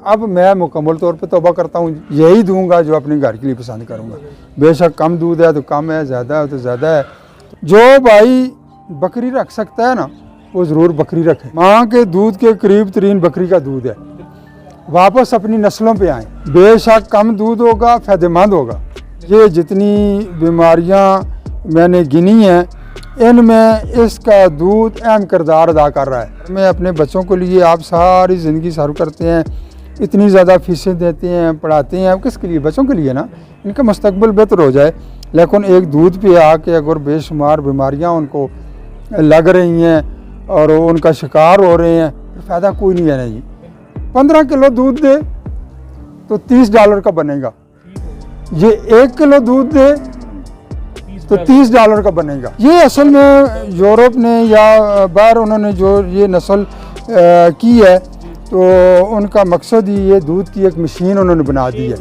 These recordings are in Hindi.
अब मैं मुकम्मल तौर पे तौबा करता हूँ, यही दूंगा जो अपने घर के लिए पसंद करूँगा। बेशक कम दूध है तो कम है, ज़्यादा है तो ज़्यादा है। जो भाई बकरी रख सकता है ना, वो ज़रूर बकरी रखे। माँ के दूध के करीब तरीन बकरी का दूध है। वापस अपनी नस्लों पे आएँ। बेशक कम दूध होगा, फ़ायदेमंद होगा। ये जितनी बीमारियाँ मैंने गिनी हैं, इनमें इसका दूध अहम किरदार अदा कर रहा है। मैं अपने बच्चों के लिए आप सारी ज़िंदगी सर्व करते हैं, इतनी ज़्यादा फीसें देते हैं, पढ़ाते हैं, किसके लिए? बच्चों के लिए ना, इनका मुस्तकबिल बेहतर हो जाए। लेकिन एक दूध पे आके अगर बेशुमार बीमारियां उनको लग रही हैं और उनका शिकार हो रहे हैं, तो फ़ायदा कोई नहीं है ना जी। 15 किलो दूध दे तो $30 का बनेगा, ये 1 किलो दूध दे तो $30 का बनेगा। ये असल में यूरोप ने या बाहर उन्होंने जो ये नस्ल की है, तो उनका मकसद ही ये दूध की एक मशीन उन्होंने बना दी है।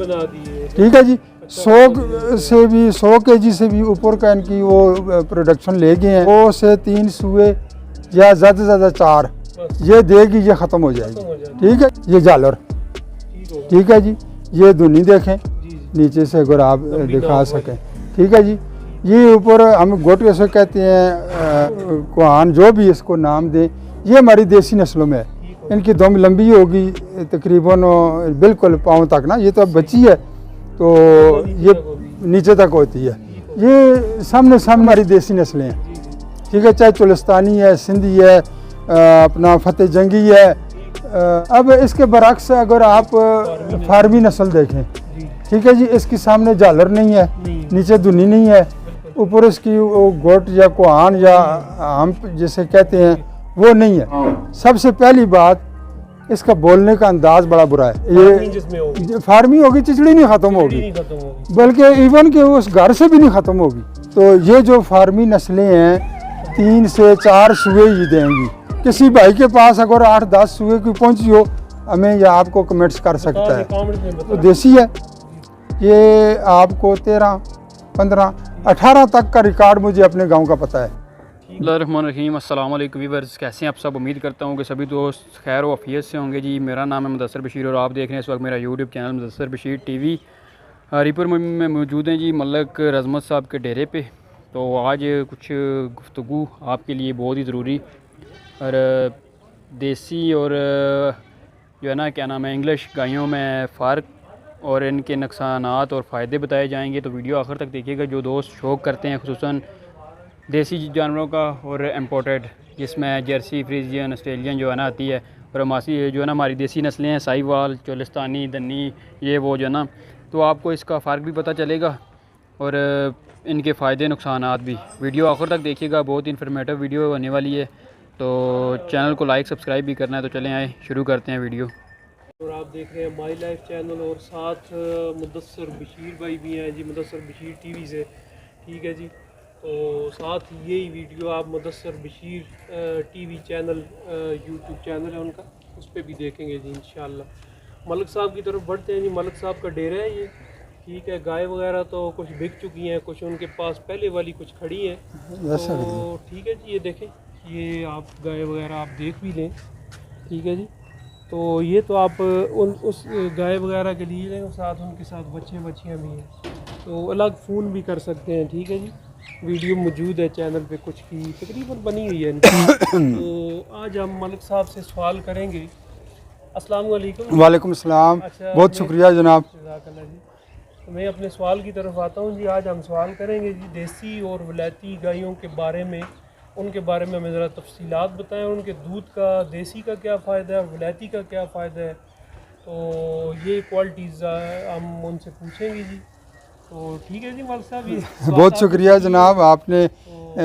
ठीक है जी। 100 kg से भी ऊपर का इनकी वो प्रोडक्शन ले गए हैं। 2 से 3 सुए या ज़्यादा से ज़्यादा 4 ये देगी, ये ख़त्म हो जाएगी। ठीक है। ये जालर, ठीक है जी। ये धुनी देखें नीचे से अगर आप दिखा सकें। ठीक है जी। ये ऊपर हम गोट ऐसे कहते हैं, कुहान जो भी इसको नाम दें, ये हमारी देसी नस्लों में है। इनकी दम लंबी होगी तकरीबन बिल्कुल पाँव तक ना, ये तो अब बच्ची है तो ये नीचे तक होती है। ये सामने हमारी देसी नस्लें हैं। ठीक है। चाहे चुलिस्तानी है, सिंधी है, अपना फतेह जंगी है। अब इसके बरक्स अगर आप फार्मी नस्ल देखें, ठीक है जी, इसकी सामने झालर नहीं है, नीचे धुनी नहीं है, ऊपर इसकी वो गोट या कुहान या हम जिसे कहते हैं वो नहीं है। सबसे पहली बात, इसका बोलने का अंदाज बड़ा बुरा है। ये फार्मी होगी, चिचड़ी नहीं ख़त्म होगी, बल्कि इवन के उस घर से भी नहीं ख़त्म होगी। तो ये जो फार्मी नस्लें हैं 3 से 4 सुए ही देंगी। किसी भाई के पास अगर 8-10 सुए की पहुंची हो, हमें या आपको कमेंट्स कर सकता है। तो देसी है ये, आपको 13, 15, 18 तक का रिकॉर्ड मुझे अपने गांव का पता है। बिस्मिल्लाहिर्रहमानिर्रहीम। अस्सलाम वालेकुम व्यूअर्स, कैसे हैं आप सब? उम्मीद करता हूँ कि सभी दोस्त खैर व आफियत से होंगे जी। मेरा नाम है मुदस्सर बशीर और आप देख रहे हैं इस वक्त मेरा YouTube channel Mudassar Bashir TV. Haripur में मौजूद हैं जी मलक रज़मत साहब के डेरे पे। तो आज कुछ गुफ्तगू आपके लिए बहुत ही ज़रूरी और देसी और जो है ना क्या नाम है इंग्लिश गायों में फ़र्क और इनके नुकसानात और फ़ायदे बताए जाएंगे। तो वीडियो आखिर तक देखिएगा। जो दोस्त शौक़ करते हैं खुसूसन देसी जानवरों का और इम्पोर्टेड, जिसमें जर्सी, फ्रीजियन, ऑस्ट्रेलियन जो है ना आती है, और हमारी जो है ना हमारी देसी नस्लें हैं, साहिवाल, चोलिस्तानी, दन्नी, ये वो जो है ना, तो आपको इसका फ़र्क भी पता चलेगा और इनके फ़ायदे नुकसानात भी। वीडियो आखिर तक देखिएगा, बहुत इन्फॉर्मेटिव वीडियो होने वाली है। तो चैनल को लाइक सब्सक्राइब भी करना है। तो चलें आए शुरू करते हैं वीडियो। और आप देख रहे हैं माई लाइफ चैनल और साथ मुदस्सर बशीर भाई भी हैं जी, मुदस्सर बशीर टीवी से। ठीक है जी। तो साथ यही वीडियो आप Mudassar Bashir TV channel YouTube channel है उनका, उस पर भी देखेंगे जी इंशाल्लाह। मलक साहब की तरफ बढ़ते हैं जी। मलक साहब का डेरा है ये। ठीक है। गाय वगैरह तो कुछ बिक चुकी हैं, कुछ उनके पास पहले वाली कुछ खड़ी हैं। तो ठीक है जी। ये देखें, ये आप गाय वगैरह आप देख भी लें। ठीक है जी। तो ये तो आप उस गाय वगैरह के लिए लें, साथ उनके साथ बच्चियाँ भी हैं, तो अलग फ़ोन भी कर सकते हैं। ठीक है जी। वीडियो मौजूद है चैनल पे, कुछ की तकरीबन बनी हुई है। तो आज हम मलिक साहब से सवाल करेंगे। अस्सलाम वालेकुम। वालेकुम अस्सलाम। अच्छा, बहुत शुक्रिया जनाब। जज़ाकल्लाह जी। तो मैं अपने सवाल की तरफ आता हूँ जी। आज हम सवाल करेंगे जी देसी और वलायती गायों के बारे में। उनके बारे में हमें ज़रा तफसीलात बताएं, उनके दूध का देसी का क्या फ़ायदा है और वलायती का क्या फ़ायदा है। तो ये क्वालिटीज़ हम उनसे पूछेंगे जी। तो ठीक है जी मलिक साहब। ये बहुत शुक्रिया जनाब, आपने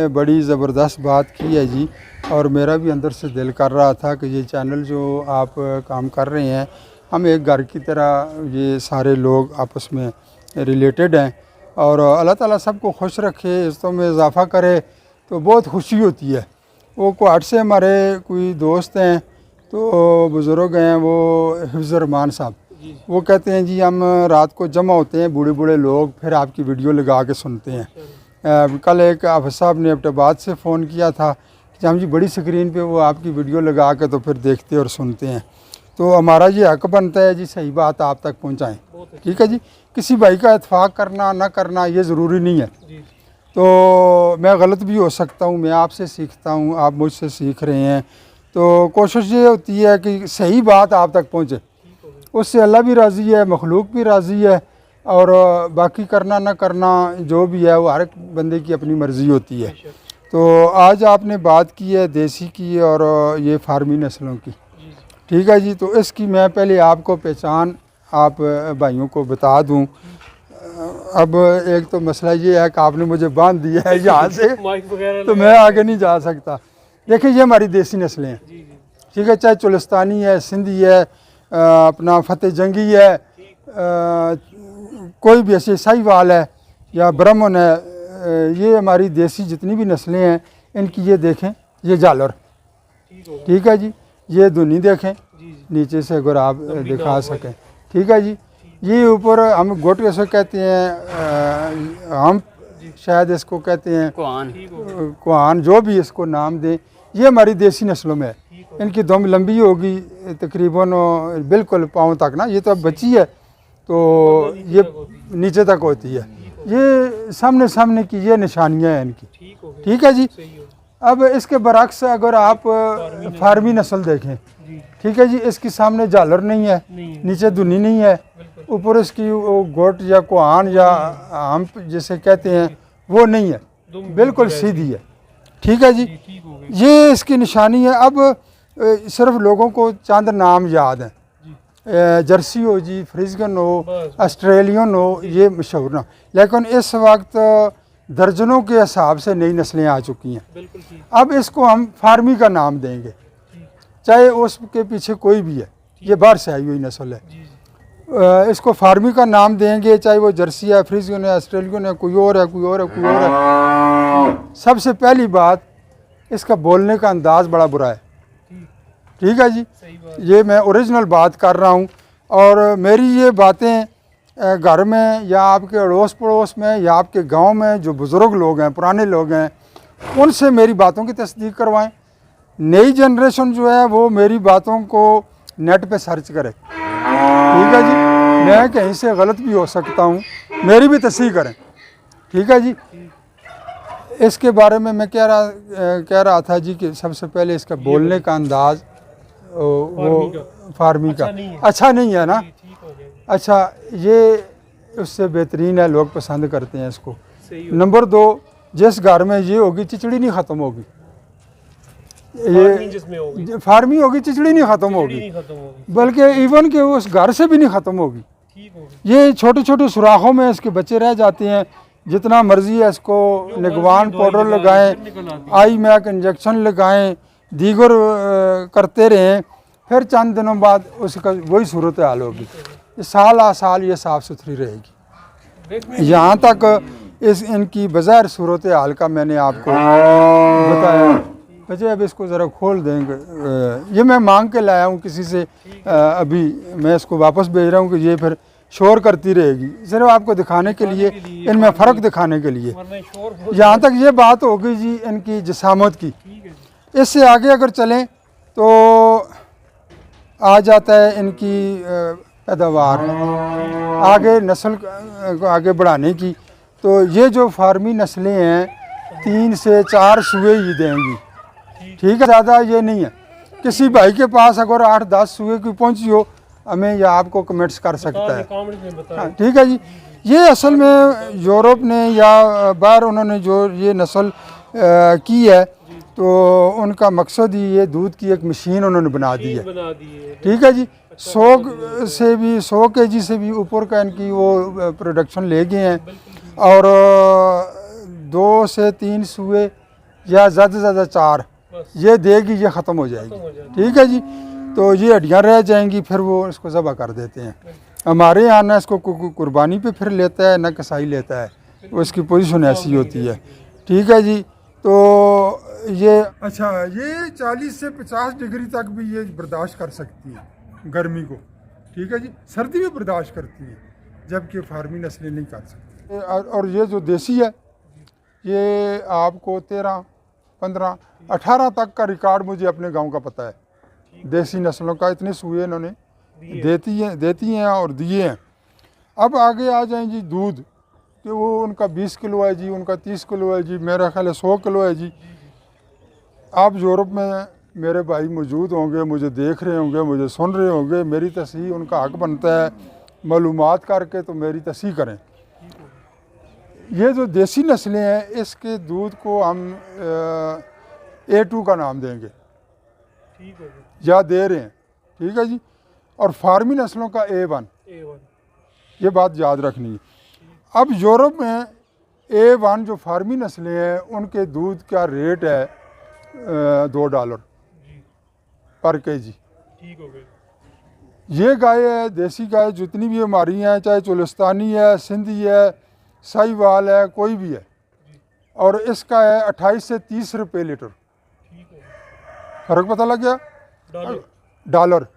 बड़ी ज़बरदस्त बात की है जी। और मेरा भी अंदर से दिल कर रहा था कि ये चैनल जो आप काम कर रहे हैं, हम एक घर की तरह ये सारे लोग आपस में रिलेटेड हैं, और अल्लाह ताला सबको खुश रखे, इज़्ज़तों में इजाफ़ा करे, तो बहुत खुशी होती है। वो क्वाट से हमारे कोई दोस्त हैं, तो बुज़ुर्ग हैं, वो हिफ्ज़ुर रहमान साहब, वो कहते हैं जी हम रात को जमा होते हैं बूढ़े बूढ़े लोग, फिर आपकी वीडियो लगा के सुनते हैं। कल एक हाफ़िज़ साहब ने एबटाबाद से फ़ोन किया था कि हम जी बड़ी स्क्रीन पे वो आपकी वीडियो लगा के तो फिर देखते और सुनते हैं। तो हमारा ये हक बनता है जी सही बात आप तक पहुँचाएँ। बहुत अच्छा। ठीक है जी, किसी भाई का इत्फाक करना ना करना ये ज़रूरी नहीं है। जी तो मैं गलत भी हो सकता हूँ, मैं आपसे सीखता हूँ, आप मुझसे सीख रहे हैं, तो कोशिश ये होती है कि सही बात आप तक पहुँचे। उससे अल्लाह भी राज़ी है, मखलूक भी राज़ी है, और बाकी करना ना करना जो भी है वो हर एक बंदे की अपनी मर्ज़ी होती है। तो आज आपने बात की है देसी की और ये फार्मी नस्लों की। ठीक है जी, तो इसकी मैं पहले आपको पहचान आप भाइयों को बता दूं। अब एक तो मसला ये है कि आपने मुझे बांध दिया है यहाँ से, माइक वगैरह तो मैं आगे नहीं जा सकता। देखिए ये हमारी देसी नस्लें हैं। जी जी ठीक है, चाहे चुलिस्तानी है, सिंधी है, अपना फतेह जंगी है, कोई भी ऐसे साहिवाल है या ब्राह्मण है, ये हमारी देसी जितनी भी नस्लें हैं इनकी ये देखें, ये जालर। ठीक हो गया। ठीक है जी, ये धुनी देखें जी जी नीचे से अगर आप लंबी दिखा नाक सकें। ठीक है जी, ये ऊपर हम गोट कैसे कहते हैं, हम शायद इसको कहते हैं कुआन। ठीक हो गया। कुहान, जो भी इसको नाम दें, ये हमारी देसी नस्लों में है। ठीक हो इनकी दम लंबी होगी तकरीबन बिल्कुल पाँव तक ना, ये तो अब बची है तो ये नीचे तक होती है। ये सामने सामने की ये निशानियाँ हैं इनकी। ठीक हो गया। ठीक है जी, सही हो अब इसके बरक्स अगर आप फार्मी नस्ल देखें, जी ठीक है जी, इसकी सामने झालर नहीं है, नहीं है। नीचे धुनी नहीं है, बिल्कुल ऊपर इसकी वो गोट या कुहान या हम्प जिसे कहते हैं वो नहीं है, दुम बिल्कुल सीधी है। ठीक है जी, जी ठीक हो गया। ये इसकी निशानी है। अब सिर्फ लोगों को चंद नाम याद हैं, जर्सी हो जी, फ्रिजगन हो, बस। ऑस्ट्रेलियन हो, ये मशहूर ना, लेकिन इस वक्त दर्जनों के हिसाब से नई नस्लें आ चुकी हैं। बिल्कुल ठीक। अब इसको हम फार्मी का नाम देंगे, चाहे उसके पीछे कोई भी है, ये बाहर से आई हुई नस्ल है, जी जी इसको फार्मी का नाम देंगे, चाहे वो जर्सी है, फ्रिजगन है, ऑस्ट्रेलियन है, कोई और है, कोई और है, कोई और है। सबसे पहली बात, इसका बोलने का अंदाज़ बड़ा बुरा है। ठीक है जी, सही बात। ये मैं ओरिजिनल बात कर रहा हूँ, और मेरी ये बातें घर में या आपके अड़ोस पड़ोस में या आपके गांव में जो बुज़ुर्ग लोग हैं, पुराने लोग हैं, उनसे मेरी बातों की तस्दीक करवाएं। नई जनरेशन जो है वो मेरी बातों को नेट पे सर्च करे। ठीक है जी, मैं कहीं से गलत भी हो सकता हूँ, मेरी भी तस्दीक करें। ठीक है जी, इसके बारे में मैं कह रहा था जी कि सबसे पहले इसका बोलने का अंदाज़ वो फार्मी का अच्छा नहीं है ना। ठीक हो गया। अच्छा, ये उससे बेहतरीन है, लोग पसंद करते हैं इसको। सही हो नंबर 2, जिस घर में ये होगी चिचड़ी नहीं ख़त्म होगी, फार्मिंग जिसमें होगी फार्मी होगी, चिचड़ी नहीं ख़त्म होगी, नहीं खत्म होगी। बल्कि इवन के उस घर से भी नहीं ख़त्म होगी। ठीक हो गया। ये छोटे छोटे सुराखों में इसके बच्चे रह जाते हैं, जितना मर्जी है इसको निगवान पाउडर लगाएं, निकल आती आई मैक इंजेक्शन लगाएं, दीगर करते रहें, फिर चंद दिनों बाद उसका वही सूरत हाल होगी। ये साल आ साल ये साफ़ सुथरी रहेगी। देखने यहाँ तक इस इनकी बज़ाहिर सूरत हाल का मैंने आपको बताया। बच्चे अब इसको ज़रा खोल देंगे, ये मैं मांग के लाया हूँ किसी से, अभी मैं इसको वापस भेज रहा हूँ कि ये फिर शोर करती रहेगी, सिर्फ आपको दिखाने के लिए, इनमें फ़र्क दिखाने के लिए। वरना शोर हो। यहाँ तक ये बात होगी जी इनकी जिसामत की। ठीक है जी। इससे आगे अगर चलें तो आ जाता है इनकी पैदावार, आगे नस्ल को आगे बढ़ाने की। तो ये जो फार्मी नस्लें हैं 3 से 4 सुए ही देंगी। ठीक है, ज़्यादा ये नहीं है। किसी भाई के पास अगर 8-10 सुए की पहुंची हो, हमें या आपको कमेंट्स कर सकता है। कमेंट में बताएं। हाँ, ठीक है जी, ये असल में यूरोप ने या बाहर उन्होंने जो ये नस्ल की है, तो उनका मकसद ही ये दूध की एक मशीन उन्होंने बना दी है। बना दिए। ठीक है जी, 100 kg से भी ऊपर का इनकी वो प्रोडक्शन ले गए हैं, और 2 से 3 सुए या ज़्यादा से ज़्यादा 4 ये देगी, ये ख़त्म हो जाएगी। ठीक है जी, तो ये हड्डियाँ रह जाएंगी, फिर वो इसको ज़बह कर देते हैं। हमारे यहाँ ना इसको कुर्बानी पे फिर लेता है ना कसाई लेता है, वो इसकी पोजीशन ऐसी होती है। ठीक है जी, तो ये अच्छा, ये 40 से 50 डिग्री तक भी ये बर्दाश्त कर सकती है गर्मी को। ठीक है जी, सर्दी में बर्दाश्त करती है, जबकि फार्मी नस्लें नहीं कर सकती। और ये जो देसी है, ये आपको 13, 15, 18 तक का रिकॉर्ड मुझे अपने गांव का पता है। देसी नस्लों का इतने सूए इन्होंने दिए। देती हैं और दिए हैं। अब आगे आ जाएं जी दूध, कि वो उनका 20 किलो है जी, उनका 30 किलो है जी, मेरा ख्याल है 100 किलो है जी। आप यूरोप में मेरे भाई मौजूद होंगे, मुझे देख रहे होंगे, मुझे सुन रहे होंगे, मेरी तस्हीह उनका हक बनता है, मालूमात करके तो मेरी तस्हीह करें। ये जो देसी नस्लें हैं इसके दूध को हम A2 का नाम देंगे ठीक हो गया। या दे रहे हैं, ठीक है जी। और फार्मी नस्लों का A1, ये बात याद रखनी है। अब यूरोप में A1 जो फार्मी नस्लें हैं उनके दूध का रेट है $2 पर केजी। ठीक हो गया। ये गाय है, देसी गाय जितनी भी हमारी हैं, चाहे चुलिस्तानी है, सिंधी है, साहिवाल है, कोई भी है, और इसका है 28 से 30 रुपये लीटर। ठीक हो गया। फ़र्क पता लग गया? $1।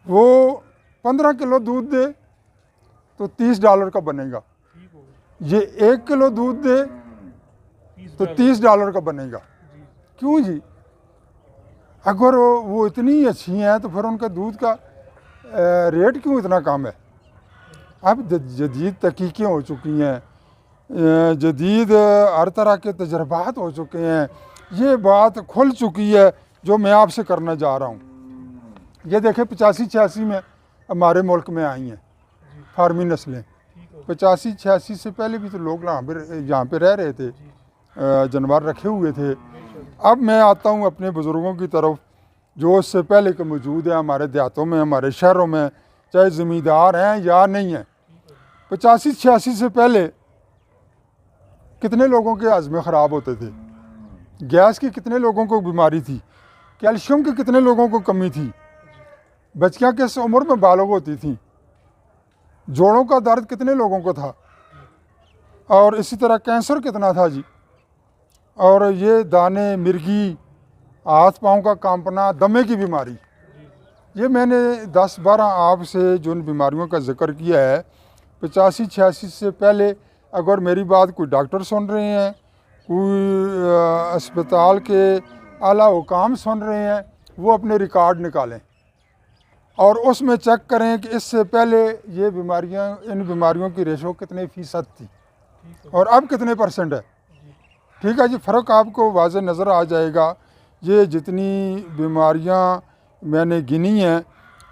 वो 15 किलो दूध दे तो $30 का बनेगा। ठीक हो गया। ये 1 किलो दूध दे तो $30 का बनेगा। क्यों जी? अगर वो इतनी अच्छी हैं तो फिर उनका दूध का रेट क्यों इतना कम है? अब जदीद तहकीकें हो चुकी हैं, जदीद हर तरह के तजर्बात हो चुके हैं, ये बात खुल चुकी है जो मैं आपसे करना जा रहा हूँ। ये देखें 85-86 में हमारे मुल्क में आई हैं फार्मी नस्लें। 85-86 से पहले भी तो लोग यहाँ पे रह रहे थे, जानवर रखे हुए थे। अब मैं आता हूँ अपने बुज़ुर्गों की तरफ जो उससे पहले के मौजूद है हमारे देहातों में, हमारे शहरों में, चाहे ज़मींदार हैं या नहीं हैं। 85-86 से पहले कितने लोगों के हज़्मे ख़राब होते थे, गैस की कितने लोगों को बीमारी थी, कैल्शियम की कितने लोगों को कमी थी, बच्चियाँ किस उम्र में बालग होती थीं, जोड़ों का दर्द कितने लोगों को था, और इसी तरह कैंसर कितना था जी। और ये दाने, मिर्गी, हाथ पाँव का कांपना, दमे की बीमारी, ये मैंने 10-12 आपसे जिन बीमारियों का जिक्र किया है 85-86 से पहले। अगर मेरी बात कोई डॉक्टर सुन रहे हैं, कोई अस्पताल के आला हुकाम सुन रहे हैं, वो अपने रिकॉर्ड निकालें और उसमें चेक करें कि इससे पहले ये बीमारियां, इन बीमारियों की रेशो कितने फ़ीसद थी और अब कितने % है। ठीक है जी, फ़र्क आपको वाज़े नज़र आ जाएगा। ये जितनी बीमारियां मैंने गिनी हैं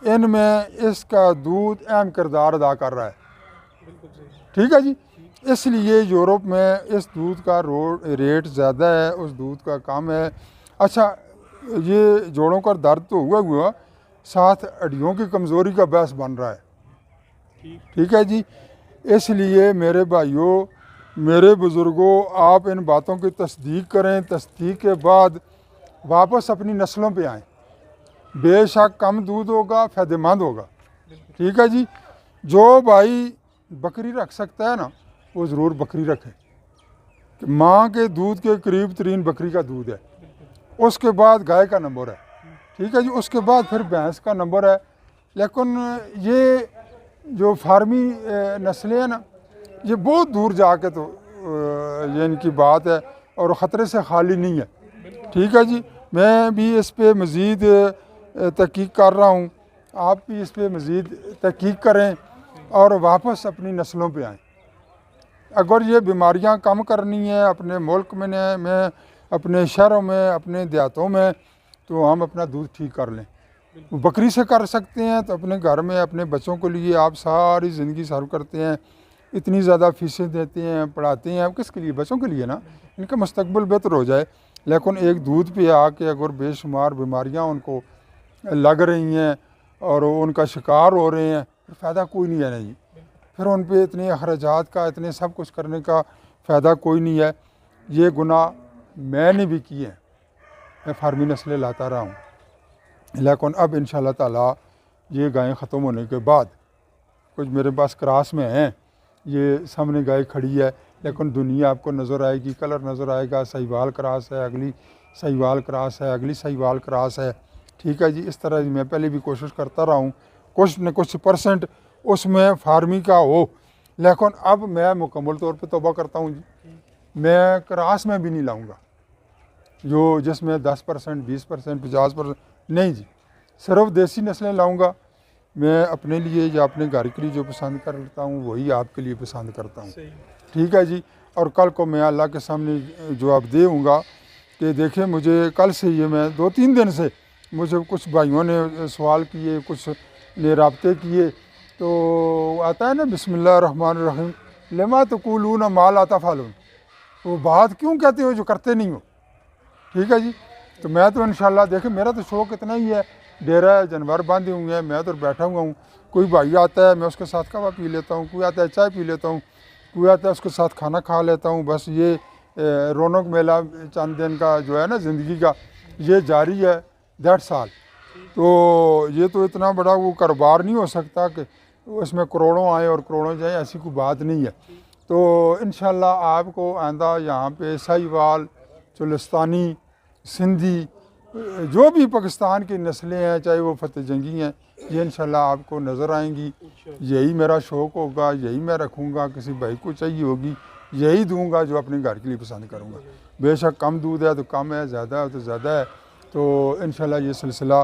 इनमें इसका दूध अहम किरदार अदा कर रहा है। ठीक है जी, इसलिए यूरोप में इस दूध का रेट ज़्यादा है, उस दूध का कम है। अच्छा, ये जोड़ों का दर्द तो हुआ साथ हड्डियों की कमज़ोरी का बहस बन रहा है। ठीक है जी, इसलिए मेरे भाइयों, मेरे बुज़ुर्गों, आप इन बातों की तस्दीक करें, तस्दीक के बाद वापस अपनी नस्लों पे आएँ। बेशक कम दूध होगा, फ़ायदेमंद होगा। ठीक है जी, जो भाई बकरी रख सकता है ना वो ज़रूर बकरी रखे। माँ के दूध के करीब तरीन बकरी का दूध है, उसके बाद गाय का नंबर है। ठीक है जी, उसके बाद फिर भैंस का नंबर है। लेकिन ये जो फार्मी नस्लें हैं ना, ये बहुत दूर जाके तो ये इनकी बात है और ख़तरे से खाली नहीं है। ठीक है जी, मैं भी इस पे मज़ीद तहकीक कर रहा हूँ, आप भी इस पे मज़ीद तहकीक करें और वापस अपनी नस्लों पे आएँ। अगर ये बीमारियाँ कम करनी है अपने मुल्क में अपने शहरों में, अपने देहातों में, तो हम अपना दूध ठीक कर लें। बकरी से कर सकते हैं तो अपने घर में अपने बच्चों के लिए आप सारी ज़िंदगी सर्व करते हैं, इतनी ज़्यादा फ़ीसें देते हैं, पढ़ाते हैं, अब किसके लिए? बच्चों के लिए ना, इनका मुस्तकबिल बेहतर हो जाए। लेकिन एक दूध पे आके अगर बेशुमार बीमारियां उनको लग रही हैं और उनका शिकार हो रहे हैं, फिर फ़ायदा कोई नहीं है। नहीं, फिर उन पे इतने अखराजात का, इतने सब कुछ करने का फ़ायदा कोई नहीं है। ये गुनाह मैंने भी किए हैं, मैं फार्मी नस्लें लाता रहा हूँ। लेकिन अब इंशाअल्लाह ताला ये गायें ख़त्म होने के बाद, कुछ मेरे पास क्रॉस में हैं, ये सामने गाय खड़ी है, लेकिन दुनिया आपको नज़र आएगी, कलर नज़र आएगा, साहिवाल क्रॉस है, अगली साहिवाल क्रॉस है, अगली साहिवाल क्रॉस है। ठीक है जी, इस तरह मैं पहले भी कोशिश करता रहा हूँ, कुछ न कुछ % उसमें फार्मी का हो। लेकिन अब मैं मुकम्मल तौर पे तौबा करता हूँ जी, मैं क्रॉस में भी नहीं लाऊँगा जो जिसमें 10%, 20%, 50% नहीं जी। सिर्फ देसी नस्लें लाऊंगा। मैं अपने लिए या अपने घर के लिए जो पसंद करता हूँ वही आपके लिए पसंद करता हूँ। सही। ठीक है जी। और कल को मैं अल्लाह के सामने जवाब दूँगा कि देखें मुझे कल से ये मैं 2-3 दिन से मुझे कुछ भाइयों ने सवाल किए, कुछ ने राब्ते किए, तो आता है ना बिस्मिल्लाहिर्रहमानिर्रहीम लमा तक़ूलून मा ला तफ़अलून, वो बात क्यों कहते हो जो करते नहीं हो। ठीक है जी। तो मैं तो इंशाल्लाह देखें मेरा तो शौक़ इतना ही है, डेरा है, जानवर बांधे हुए हैं, मैं तो बैठा हुआ हूँ। कोई भाई आता है मैं उसके साथ कवा पी लेता हूँ, कोई आता है चाय पी लेता हूँ, कोई आता है उसके साथ खाना खा लेता हूँ। बस ये रौनक मेला चंद दिन का जो है ना ज़िंदगी का, ये जारी है 1.5 साल। तो ये तो इतना बड़ा वो कारोबार नहीं हो सकता कि उसमें करोड़ों आए और करोड़ों जाए, ऐसी कोई बात नहीं है। तो इंशाल्लाह आपको आंदा यहाँ पे साहिवाल, चुलिस्तानी, सिंधी, जो भी पाकिस्तान की नस्लें हैं, चाहे वो फतेह जंगी हैं, ये इंशाल्लाह आपको नज़र आएंगी। यही मेरा शौक़ होगा, यही मैं रखूँगा। किसी भाई को चाहिए होगी यही दूंगा जो अपने घर के लिए पसंद करूँगा। बेशक कम दूध है तो कम है, ज़्यादा है तो ज़्यादा है। तो इंशाल्लाह ये सिलसिला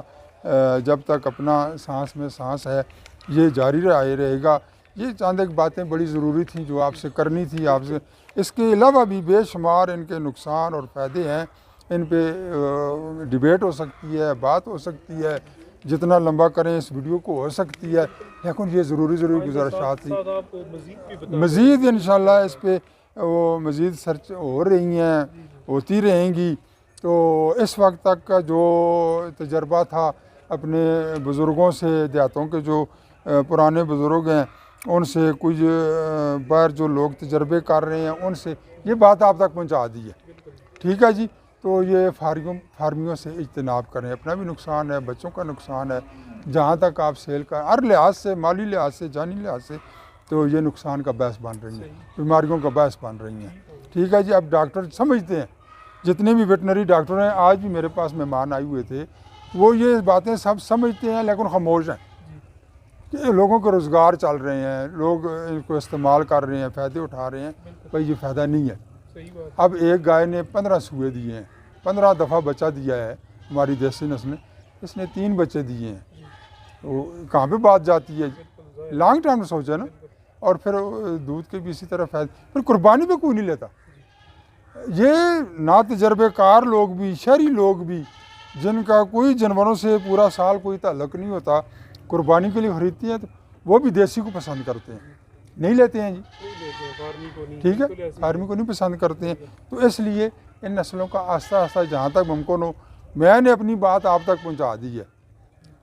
जब तक अपना सांस में सांस है ये जारी रहेगा। ये चंद एक बातें बड़ी ज़रूरी थी जो आपसे करनी थी आपसे। इसके अलावा भी बेशुमार इनके नुकसान और फ़ायदे हैं, इन पे डिबेट हो सकती है, बात हो सकती है, जितना लंबा करें इस वीडियो को हो सकती है, लेकिन ये ज़रूरी गुजारिशात थी। मज़ीद इंशाल्लाह इस पे वो मज़ीद सर्च हो रही हैं, होती रहेंगी। तो इस वक्त तक का जो तजर्बा था अपने बुज़ुर्गों से, देहातों के जो पुराने बुज़ुर्ग हैं उनसे, कुछ बाहर जो लोग तजर्बे कर रहे हैं उनसे ये बात आप तक पहुंचा दी है। ठीक है जी। तो ये फार्मियों से इज्तनाब करें, अपना भी नुकसान है, बच्चों का नुकसान है। जहाँ तक आप सेल का हर लिहाज से, माली लिहाज से, जानी लिहाज से, तो ये नुकसान का बायस बन रही है, बीमारियों का बायस बन रही हैं। ठीक है जी। अब डॉक्टर समझते हैं, जितने भी वेटनरी डॉक्टर हैं, आज भी मेरे पास मेहमान आए हुए थे, वो ये बातें सब समझते हैं लेकिन खामोश हैं कि लोगों के रोज़गार चल रहे हैं, लोग इनको इस्तेमाल कर रहे हैं, फ़ायदे उठा रहे हैं। भाई ये फ़ायदा नहीं है। अब एक गाय ने 15 सूए दिए हैं, 15 दफ़ा बच्चा दिया है, हमारी देसी नस्ल ने, इसने 3 बच्चे दिए हैं। तो कहाँ पे बात जाती है, लॉन्ग टर्म सोचा ना। और फिर दूध के भी इसी तरह फ़ायदे, फिर कुर्बानी पे कोई नहीं लेता। ये ना तजर्बेकार लोग भी, शहरी लोग भी, जिनका कोई जानवरों से पूरा साल कोई ताल्लुक़ नहीं होता, कुर्बानी के लिए खरीदती हैं, तो वो भी देसी को पसंद करते हैं, नहीं लेते हैं जी। ठीक है, फार्मी को नहीं पसंद करते हैं। तो इसलिए इन नस्लों का आस्ता आस्ता जहाँ तक मुमकिन हो, मैंने अपनी बात आप तक पहुँचा दी है।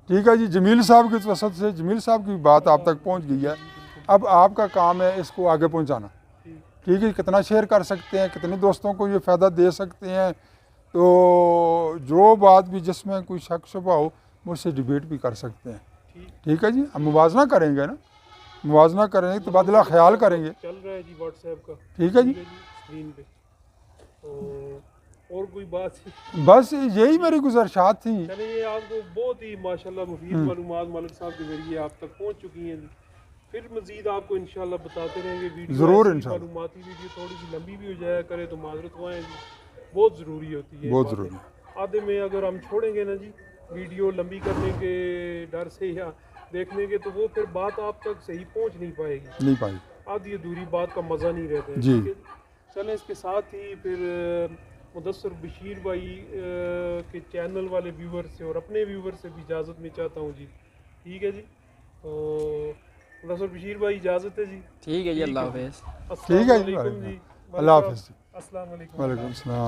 ठीक है जी। जमील साहब की वसत से जमील साहब की बात आप तक पहुँच गई है। अब आपका काम है इसको आगे पहुँचाना। ठीक है। कितना शेयर कर सकते हैं, कितने दोस्तों को ये फ़ायदा दे सकते हैं। तो जो बात भी जिसमें कोई शक शुबा हो मुझसे डिबेट भी कर सकते हैं। ठीक है जी। हम मुवाजना करेंगे ना, मुवाजना करेंगे तो बदला ख्याल करेंगे। चल रहा है जी व्हाट्सएप का। ठीक है जी। स्क्रीन पे तो और कोई बात बस यही मेरी गुजारिशात थी। चलिए, आपको बहुत ही माशाल्लाह मुफीद मालूमात मलिक साहब के जरिए आप तक पहुंच चुकी हैं। फिर मज़ीद आपको इंशाल्लाह बताते रहेंगे। वीडियो ज़रूर इंशाल्लाह, मालूमाती वीडियो थोड़ी सी लंबी भी हो जाया करे तो माजरत हुआएं जी, बहुत ज़रूरी होती है, बहुत ज़रूरी। आधे में अगर हम छोड़ेंगे ना जी वीडियो लंबी करने के डर से या देखने के, तो वो फिर बात आप तक सही पहुंच नहीं पाएगी, नहीं पाएगी, आधी अधूरी बात का मज़ा नहीं रहता है जी। चलें, इसके साथ ही फिर मुदस्सर बशीर भाई के चैनल वाले व्यूवर से और अपने व्यूवर से भी इजाज़त में चाहता हूँ जी। ठीक है जी। तो मुदस्सर बशीर भाई इजाज़त है जी। ठीक है जी, अल्लाह हाफ़िज़। ठीक है जी, अस्सलाम वालेकुम जी। अल्लाह हाफ़िज़। अस्सलाम वालेकुम। वालेकुम सलाम।